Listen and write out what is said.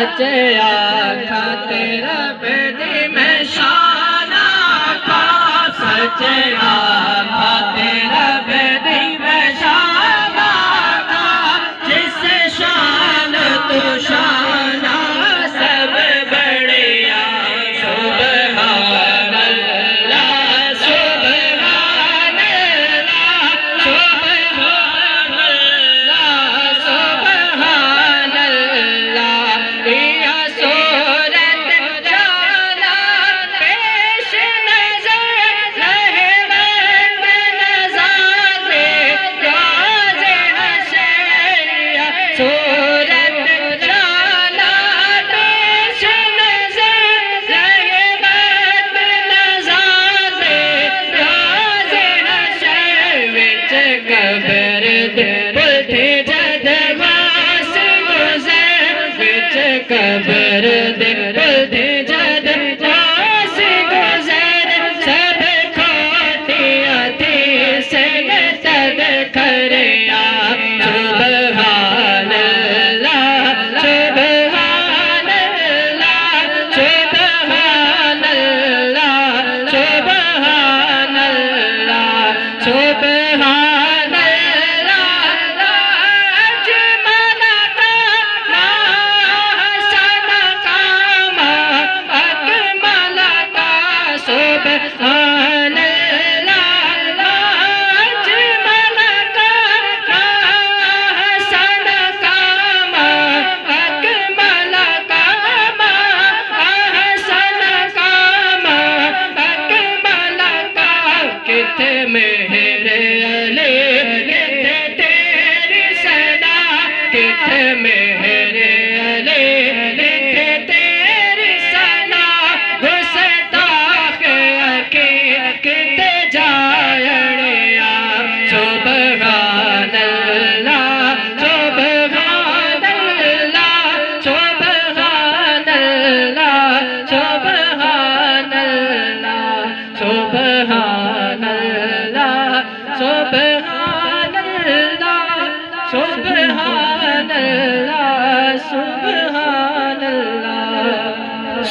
سچ آکھا تیرا بدی میں شان آکھا سچ آکھا تیرا بدی میں شان آکھا جس شان تو شان سب بڑیا سبحان اللہ سبحان اللہ سبحان اللہ سبحان اللہ یا صورت جلال پیش نظر رہے وقت نظارے راز حشریہ صورت جلال پیش نظر رہے وقت نظارے راز حشر وچ قبر دے بلٹے جد واس گزر وچ قبر دے بلٹے جد واس گزر سب کھوتیاں تھی سجدہ کریا سبحان اللہ سبحان اللہ سبحان اللہ سبحان اللہ سبحان اللہ اجمل کاما حسن کاما اکمل کا سبحان اللہ اجمل کاما حسن کاما اکمل کاما احسن کاما اکمل کا کتھے مہر علی کتھے تیری صدا کتھے مہر علی کتھے تیری صدا گستاخ عقیل کتھے جائڑیا سبحان اللہ سبحان اللہ سبحان اللہ سبحان اللہ سبحان اللہ سبحان اللہ سبحان اللہ سبحان اللہ